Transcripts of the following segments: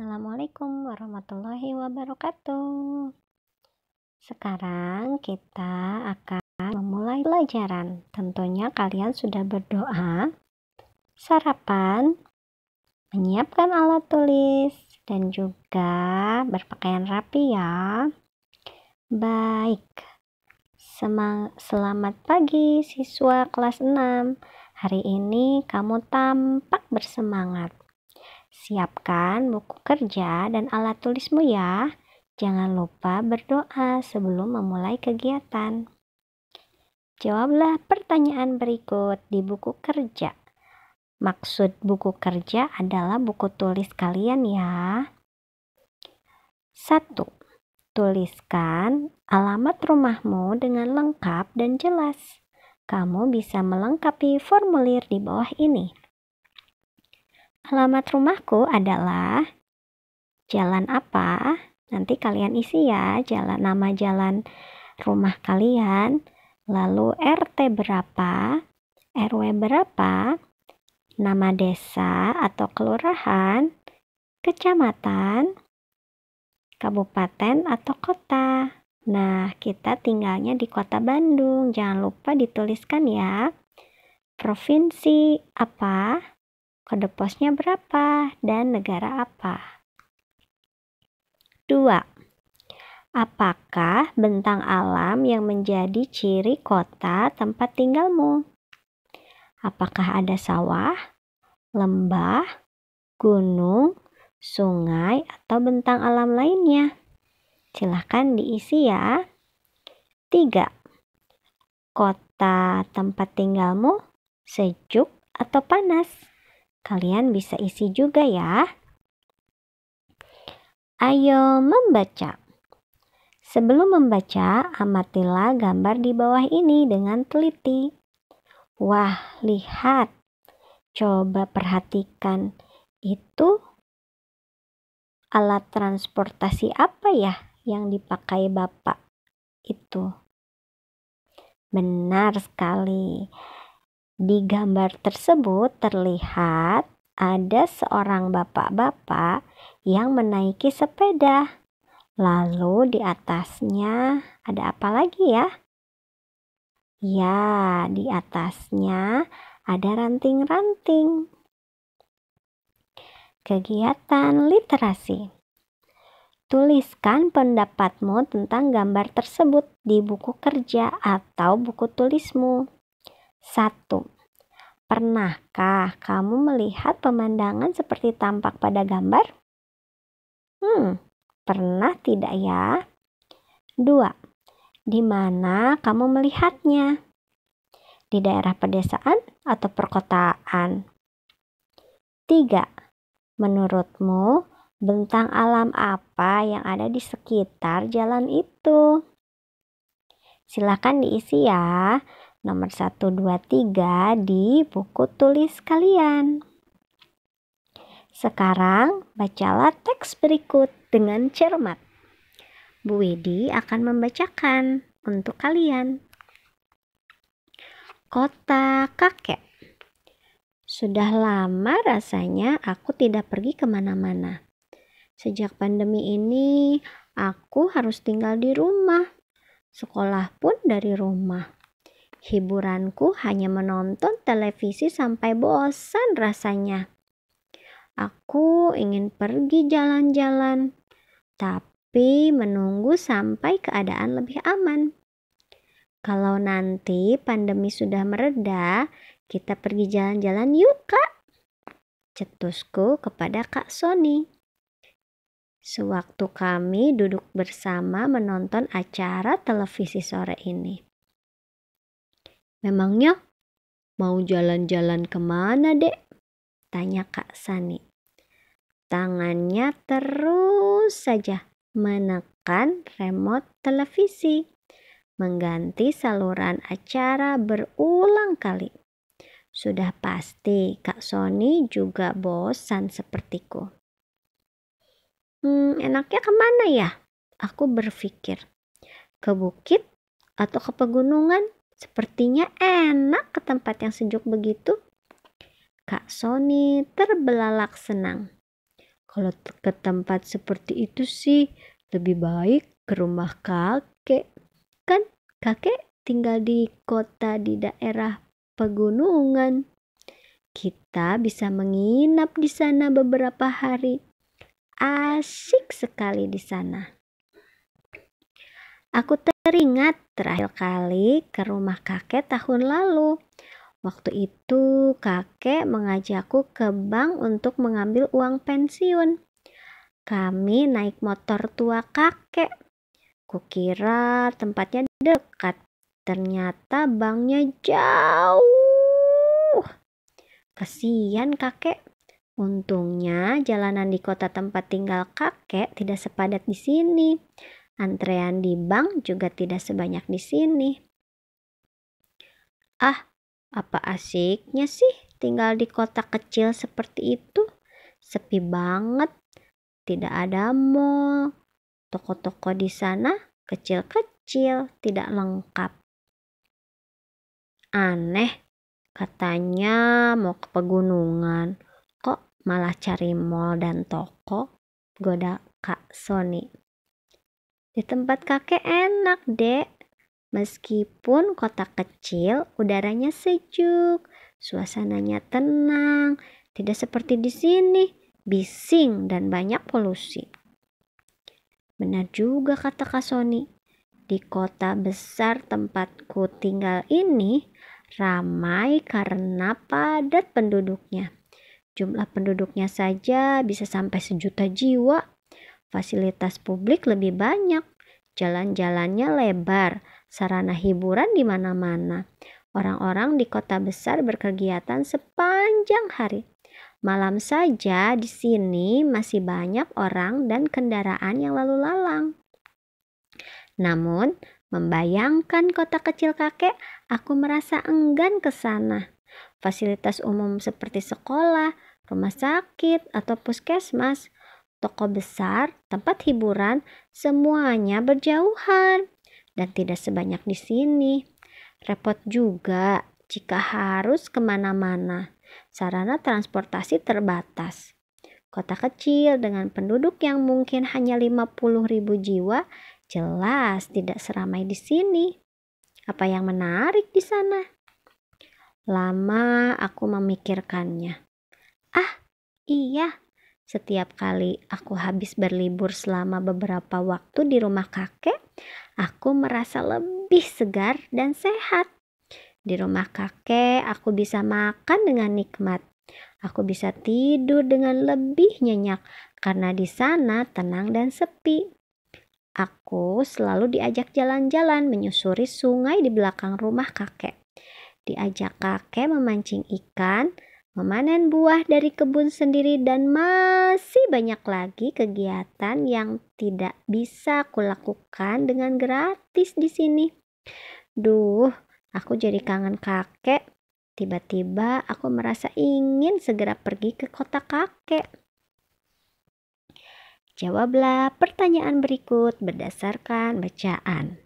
Assalamualaikum warahmatullahi wabarakatuh. Sekarang kita akan memulai pelajaran. Tentunya kalian sudah berdoa, sarapan, menyiapkan alat tulis, dan juga berpakaian rapi ya. Baik, selamat pagi siswa kelas 6. Hari ini kamu tampak bersemangat. Siapkan buku kerja dan alat tulismu ya. Jangan lupa berdoa sebelum memulai kegiatan. Jawablah pertanyaan berikut di buku kerja. Maksud buku kerja adalah buku tulis kalian ya. 1. Tuliskan alamat rumahmu dengan lengkap dan jelas. Kamu bisa melengkapi formulir di bawah ini. Alamat rumahku adalah jalan apa? Nanti kalian isi ya, nama jalan rumah kalian, lalu RT berapa, RW berapa, nama desa atau kelurahan, kecamatan, kabupaten atau kota. Nah, kita tinggalnya di Kota Bandung. Jangan lupa dituliskan ya. Provinsi apa? Kode posnya berapa dan negara apa? 2. Apakah bentang alam yang menjadi ciri kota tempat tinggalmu? Apakah ada sawah, lembah, gunung, sungai, atau bentang alam lainnya? Silahkan diisi ya. 3. Kota tempat tinggalmu sejuk atau panas? Kalian bisa isi juga ya. Ayo membaca. Sebelum membaca, amatilah gambar di bawah ini dengan teliti. Wah, lihat. Coba perhatikan. Itu alat transportasi apa ya yang dipakai Bapak itu? Benar sekali. Di gambar tersebut terlihat ada seorang bapak-bapak yang menaiki sepeda. Lalu di atasnya ada apa lagi ya? Ya, di atasnya ada ranting-ranting. Kegiatan literasi. Tuliskan pendapatmu tentang gambar tersebut di buku kerja atau buku tulismu. 1. Pernahkah kamu melihat pemandangan seperti tampak pada gambar? Pernah tidak ya? 2. Di mana kamu melihatnya? Di daerah pedesaan atau perkotaan? 3. Menurutmu, bentang alam apa yang ada di sekitar jalan itu? Silakan diisi ya. Nomor 1, 2, 3 di buku tulis kalian. Sekarang bacalah teks berikut dengan cermat. Bu Widi akan membacakan untuk kalian. Kota kakek. Sudah lama rasanya aku tidak pergi kemana-mana. Sejak pandemi ini, aku harus tinggal di rumah. Sekolah pun dari rumah. Hiburanku hanya menonton televisi sampai bosan rasanya. Aku ingin pergi jalan-jalan, tapi menunggu sampai keadaan lebih aman. Kalau nanti pandemi sudah mereda, kita pergi jalan-jalan yuk, Kak. Cetusku kepada Kak Sony. Sewaktu kami duduk bersama menonton acara televisi sore ini. Memangnya mau jalan-jalan kemana, Dek? Tanya Kak Sani. Tangannya terus saja menekan remote televisi, mengganti saluran acara berulang kali. Sudah pasti Kak Sony juga bosan sepertiku. Enaknya kemana ya? Aku berpikir. Ke bukit atau ke pegunungan? Sepertinya enak ke tempat yang sejuk begitu. Kak Sony terbelalak senang. Kalau ke tempat seperti itu sih lebih baik ke rumah kakek. Kan kakek tinggal di kota di daerah pegunungan. Kita bisa menginap di sana beberapa hari. Asyik sekali di sana. Aku teringat terakhir kali ke rumah kakek tahun lalu. Waktu itu kakek mengajakku ke bank untuk mengambil uang pensiun. Kami naik motor tua kakek. Kukira tempatnya dekat. Ternyata banknya jauh. Kasihan kakek. Untungnya jalanan di kota tempat tinggal kakek tidak sepadat di sini. Antrean di bank juga tidak sebanyak di sini. Apa asiknya sih tinggal di kota kecil seperti itu? Sepi banget, tidak ada mall, toko-toko di sana kecil-kecil, tidak lengkap. Aneh, katanya mau ke pegunungan, kok malah cari mall dan toko? Goda Kak Sony. Di tempat kakek enak, Dek. Meskipun kota kecil, udaranya sejuk, suasananya tenang, tidak seperti di sini, bising dan banyak polusi. Benar juga kata Kak Sony, di kota besar tempatku tinggal ini ramai karena padat penduduknya. Jumlah penduduknya saja bisa sampai 1 juta jiwa. Fasilitas publik lebih banyak, jalan-jalannya lebar, sarana hiburan di mana-mana. Orang-orang di kota besar berkegiatan sepanjang hari. Malam saja di sini masih banyak orang dan kendaraan yang lalu lalang. Namun, membayangkan kota kecil kakek, aku merasa enggan ke sana. Fasilitas umum seperti sekolah, rumah sakit, atau puskesmas, toko besar, tempat hiburan, semuanya berjauhan dan tidak sebanyak di sini. Repot juga jika harus kemana-mana. Sarana transportasi terbatas. Kota kecil dengan penduduk yang mungkin hanya 50.000 jiwa jelas tidak seramai di sini. Apa yang menarik di sana? Lama aku memikirkannya. Iya. Setiap kali aku habis berlibur selama beberapa waktu di rumah kakek, aku merasa lebih segar dan sehat. Di rumah kakek, aku bisa makan dengan nikmat. Aku bisa tidur dengan lebih nyenyak karena di sana tenang dan sepi. Aku selalu diajak jalan-jalan menyusuri sungai di belakang rumah kakek. Diajak kakek memancing ikan, memanen buah dari kebun sendiri, dan masih banyak lagi kegiatan yang tidak bisa kulakukan dengan gratis di sini. Duh, aku jadi kangen kakek. Tiba-tiba aku merasa ingin segera pergi ke kota kakek. Jawablah pertanyaan berikut berdasarkan bacaan.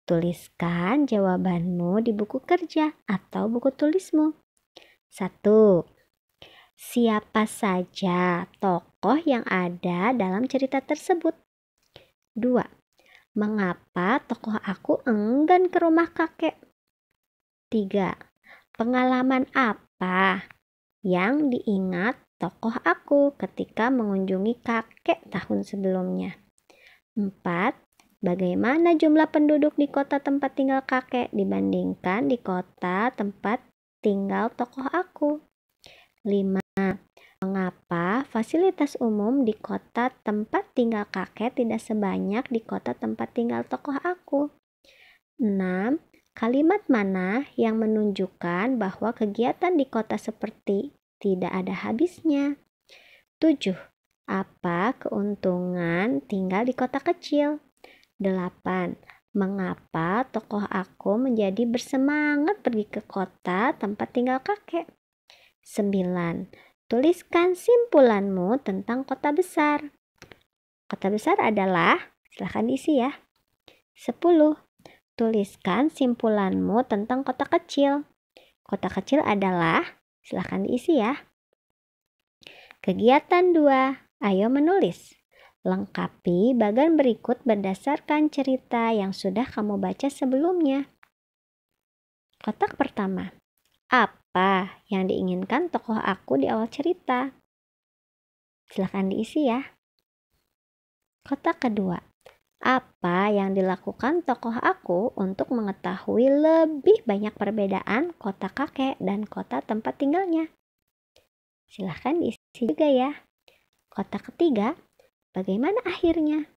Tuliskan jawabanmu di buku kerja atau buku tulismu. 1. Siapa saja tokoh yang ada dalam cerita tersebut? 2. Mengapa tokoh aku enggan ke rumah kakek? 3. Pengalaman apa yang diingat tokoh aku ketika mengunjungi kakek tahun sebelumnya? 4. Bagaimana jumlah penduduk di kota tempat tinggal kakek dibandingkan di kota tempat tinggal tokoh aku? 5. Mengapa fasilitas umum di kota tempat tinggal kakek tidak sebanyak di kota tempat tinggal tokoh aku? 6. Kalimat mana yang menunjukkan bahwa kegiatan di kota seperti tidak ada habisnya? 7. Apa keuntungan tinggal di kota kecil? 8. Mengapa tokoh aku menjadi bersemangat pergi ke kota tempat tinggal kakek? 9. Tuliskan simpulanmu tentang kota besar. Kota besar adalah, silahkan diisi ya. 10. Tuliskan simpulanmu tentang kota kecil. Kota kecil adalah, silahkan diisi ya. Kegiatan 2. Ayo menulis. Lengkapi bagan berikut berdasarkan cerita yang sudah kamu baca sebelumnya. Kotak pertama. Apa yang diinginkan tokoh aku di awal cerita? Silahkan diisi ya. Kotak kedua. Apa yang dilakukan tokoh aku untuk mengetahui lebih banyak perbedaan kota kakek dan kota tempat tinggalnya? Silahkan diisi juga ya. Kotak ketiga. Bagaimana akhirnya?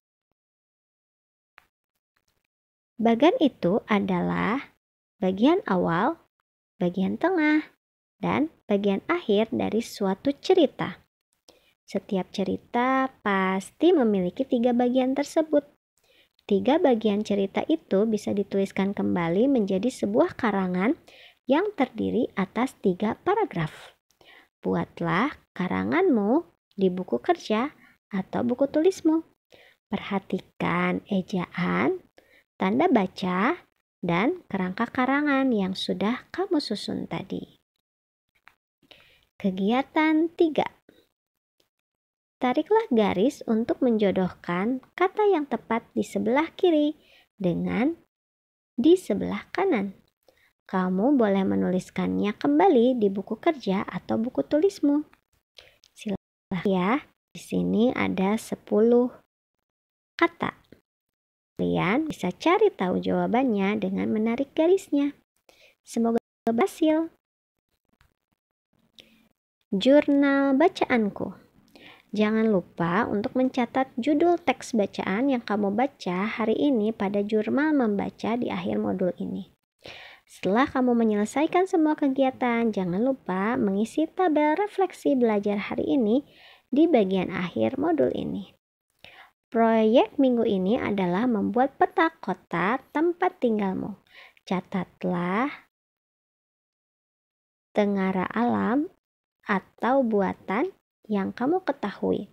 Bagan itu adalah bagian awal, bagian tengah, dan bagian akhir dari suatu cerita. Setiap cerita pasti memiliki 3 bagian tersebut. 3 bagian cerita itu bisa dituliskan kembali menjadi sebuah karangan yang terdiri atas 3 paragraf. Buatlah karanganmu di buku kerja atau buku tulismu. Perhatikan ejaan, tanda baca, dan kerangka karangan yang sudah kamu susun tadi. Kegiatan 3. Tariklah garis untuk menjodohkan kata yang tepat di sebelah kiri dengan di sebelah kanan. Kamu boleh menuliskannya kembali di buku kerja atau buku tulismu. Silakan ya. Di sini ada 10 kata. Kalian bisa cari tahu jawabannya dengan menarik garisnya. Semoga berhasil. Jurnal bacaanku. Jangan lupa untuk mencatat judul teks bacaan yang kamu baca hari ini pada jurnal membaca di akhir modul ini. Setelah kamu menyelesaikan semua kegiatan, jangan lupa mengisi tabel refleksi belajar hari ini di bagian akhir modul ini. Proyek minggu ini adalah membuat peta kota tempat tinggalmu. Catatlah tengara alam atau buatan yang kamu ketahui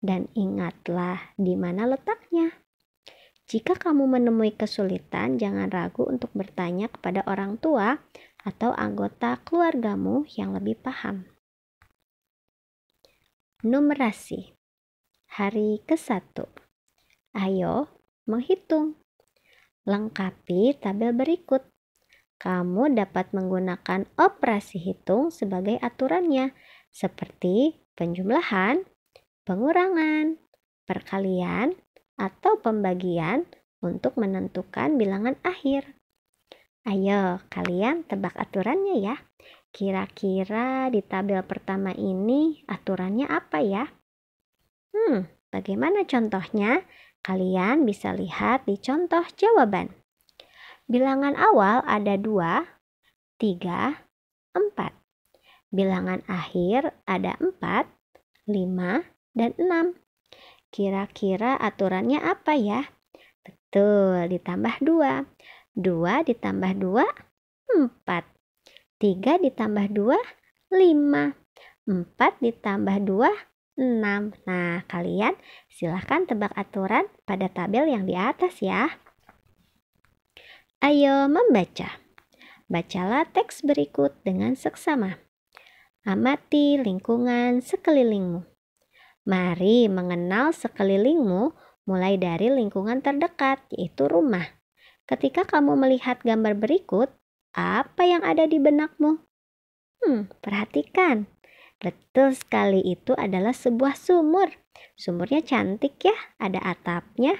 dan ingatlah di mana letaknya. Jika kamu menemui kesulitan, jangan ragu untuk bertanya kepada orang tua atau anggota keluargamu yang lebih paham. Numerasi. Hari ke-1. Ayo menghitung. Lengkapi tabel berikut. Kamu dapat menggunakan operasi hitung sebagai aturannya, seperti penjumlahan, pengurangan, perkalian, atau pembagian untuk menentukan bilangan akhir. Ayo, kalian tebak aturannya ya. Kira-kira di tabel pertama ini aturannya apa ya? Bagaimana contohnya? Kalian bisa lihat di contoh jawaban. Bilangan awal ada 2, 3, 4. Bilangan akhir ada 4, 5, dan 6. Kira-kira aturannya apa ya? Betul, ditambah 2. 2 ditambah 2, 4. 3 ditambah 2, 5. 4 ditambah 2, 6. Nah, kalian silahkan tebak aturan pada tabel yang di atas ya. Ayo membaca. Bacalah teks berikut dengan seksama. Amati lingkungan sekelilingmu. Mari mengenal sekelilingmu mulai dari lingkungan terdekat, yaitu rumah. Ketika kamu melihat gambar berikut, apa yang ada di benakmu? Perhatikan. Betul sekali, itu adalah sebuah sumur. Sumurnya cantik ya, ada atapnya.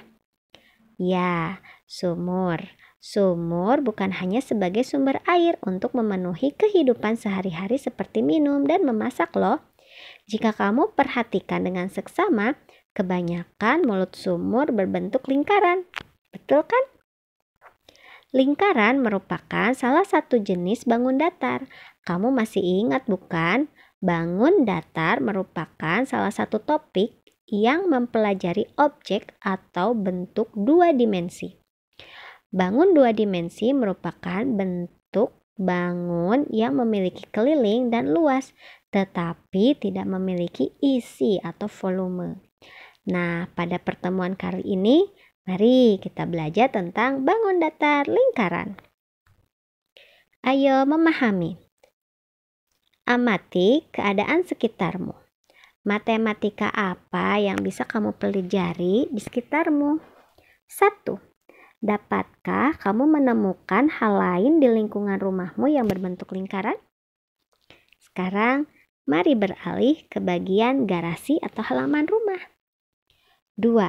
Ya, sumur. Sumur bukan hanya sebagai sumber air untuk memenuhi kehidupan sehari-hari seperti minum dan memasak loh. Jika kamu perhatikan dengan seksama, kebanyakan mulut sumur berbentuk lingkaran. Betul kan? Lingkaran merupakan salah satu jenis bangun datar. Kamu masih ingat bukan? Bangun datar merupakan salah satu topik yang mempelajari objek atau bentuk 2 dimensi. Bangun 2 dimensi merupakan bentuk bangun yang memiliki keliling dan luas, tetapi tidak memiliki isi atau volume. Nah, pada pertemuan kali ini, mari kita belajar tentang bangun datar lingkaran. Ayo memahami. Amati keadaan sekitarmu. Matematika apa yang bisa kamu pelajari di sekitarmu? 1. Dapatkah kamu menemukan hal lain di lingkungan rumahmu yang berbentuk lingkaran? Sekarang, mari beralih ke bagian garasi atau halaman rumah. 2.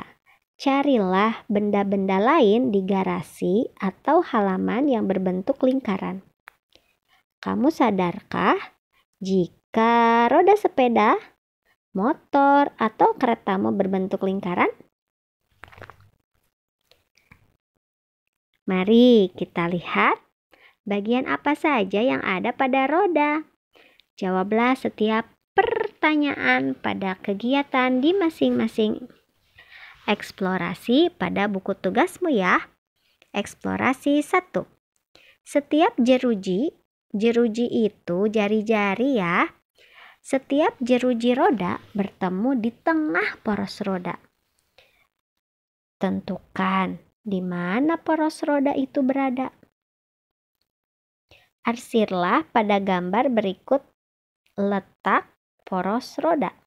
Carilah benda-benda lain di garasi atau halaman yang berbentuk lingkaran. Kamu sadarkah jika roda sepeda, motor, atau keretamu berbentuk lingkaran? Mari kita lihat bagian apa saja yang ada pada roda. Jawablah setiap pertanyaan pada kegiatan di masing-masing eksplorasi pada buku tugasmu ya. Eksplorasi 1. Setiap jeruji itu jari-jari ya. Setiap jeruji roda bertemu di tengah poros roda. Tentukan di mana poros roda itu berada. Arsirlah pada gambar berikut letak poros roda.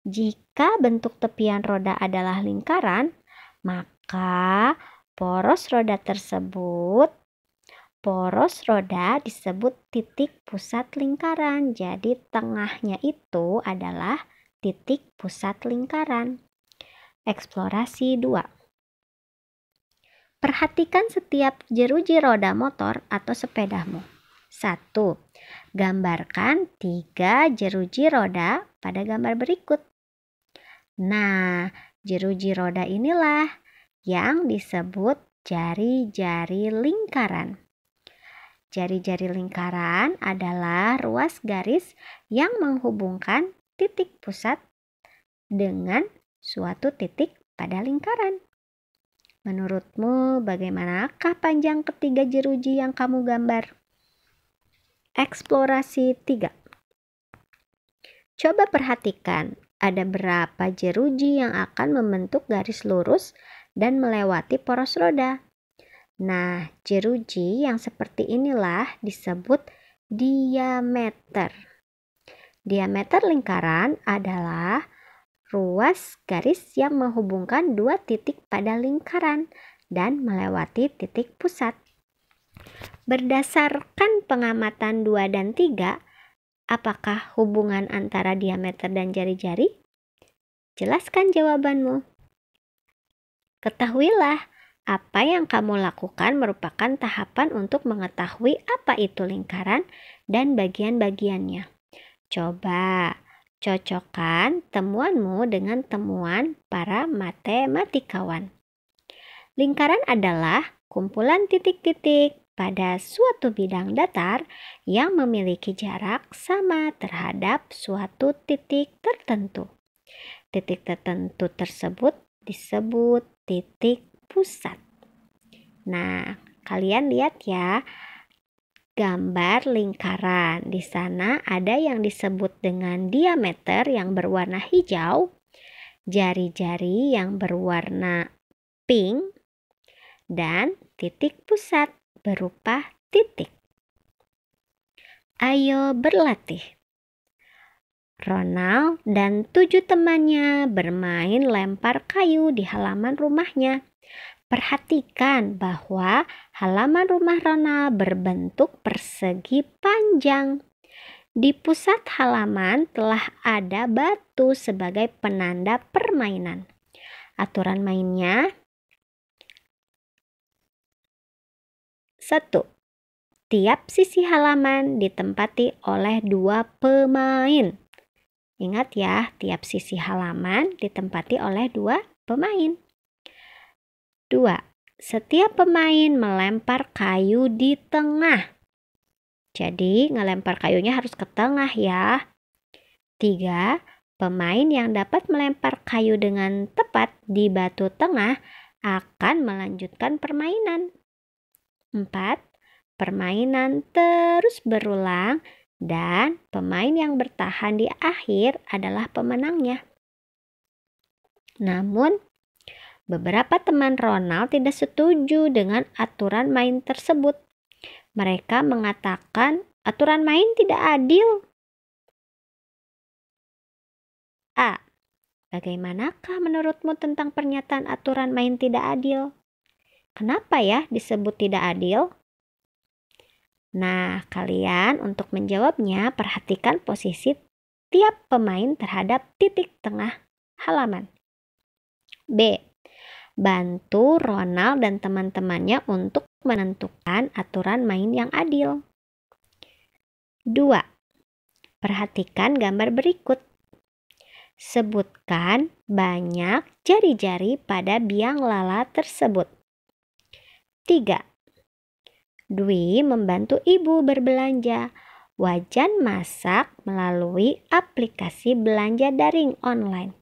Jika bentuk tepian roda adalah lingkaran, maka poros roda disebut titik pusat lingkaran. Jadi tengahnya itu adalah titik pusat lingkaran. Eksplorasi 2. Perhatikan setiap jeruji roda motor atau sepedamu. 1. Gambarkan 3 jeruji roda pada gambar berikut. Nah, jeruji roda inilah yang disebut jari-jari lingkaran. Jari-jari lingkaran adalah ruas garis yang menghubungkan titik pusat dengan suatu titik pada lingkaran. Menurutmu bagaimanakah panjang ketiga jeruji yang kamu gambar? Eksplorasi 3. Coba perhatikan ada berapa jeruji yang akan membentuk garis lurus dan melewati poros roda. Nah, jeruji yang seperti inilah disebut diameter. Diameter lingkaran adalah ruas garis yang menghubungkan dua titik pada lingkaran dan melewati titik pusat. Berdasarkan pengamatan 2 dan 3, apakah hubungan antara diameter dan jari-jari? Jelaskan jawabanmu. Ketahuilah, apa yang kamu lakukan merupakan tahapan untuk mengetahui apa itu lingkaran dan bagian-bagiannya. Coba cocokkan temuanmu dengan temuan para matematikawan. Lingkaran adalah kumpulan titik-titik pada suatu bidang datar yang memiliki jarak sama terhadap suatu titik tertentu. Titik tertentu tersebut disebut titik pusat. Nah, kalian lihat ya gambar lingkaran. Di sana ada yang disebut dengan diameter yang berwarna hijau, jari-jari yang berwarna pink, dan titik pusat berupa titik. Ayo berlatih. Ronald dan 7 temannya bermain lempar kayu di halaman rumahnya. Perhatikan bahwa halaman rumah Ronald berbentuk persegi panjang. Di pusat halaman telah ada batu sebagai penanda permainan. Aturan mainnya: 1. Tiap sisi halaman ditempati oleh 2 pemain. Ingat ya, tiap sisi halaman ditempati oleh 2 pemain. 2. Setiap pemain melempar kayu di tengah. Jadi ngelempar kayunya harus ke tengah ya. 3. Pemain yang dapat melempar kayu dengan tepat di batu tengah akan melanjutkan permainan. 4. Permainan terus berulang dan pemain yang bertahan di akhir adalah pemenangnya. Namun, beberapa teman Ronald tidak setuju dengan aturan main tersebut. Mereka mengatakan aturan main tidak adil. A. Bagaimanakah menurutmu tentang pernyataan aturan main tidak adil? Kenapa ya disebut tidak adil? Nah, kalian untuk menjawabnya perhatikan posisi tiap pemain terhadap titik tengah halaman. B. Bantu Ronald dan teman-temannya untuk menentukan aturan main yang adil. 2. Perhatikan gambar berikut. Sebutkan banyak jari-jari pada biang lala tersebut. 3. Dwi membantu ibu berbelanja wajan masak melalui aplikasi belanja daring online.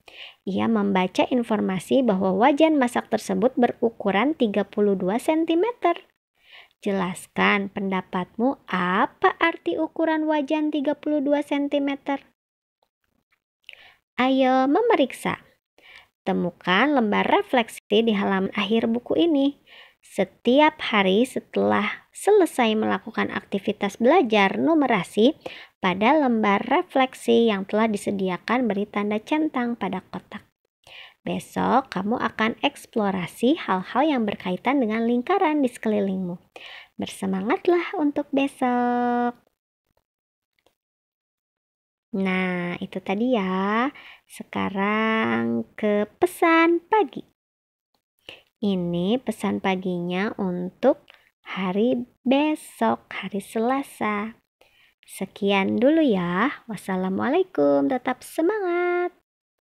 Ia membaca informasi bahwa wajan masak tersebut berukuran 32 cm. Jelaskan pendapatmu apa arti ukuran wajan 32 cm. Ayo memeriksa. Temukan lembar refleksi di halaman akhir buku ini. Setiap hari setelah selesai melakukan aktivitas belajar numerasi, pada lembar refleksi yang telah disediakan beri tanda centang pada kotak. Besok kamu akan eksplorasi hal-hal yang berkaitan dengan lingkaran di sekelilingmu. Bersemangatlah untuk besok. Nah, itu tadi ya. Sekarang ke pesan pagi. Ini pesan paginya untuk hari besok, hari Selasa. Sekian dulu ya. Wassalamualaikum, tetap semangat.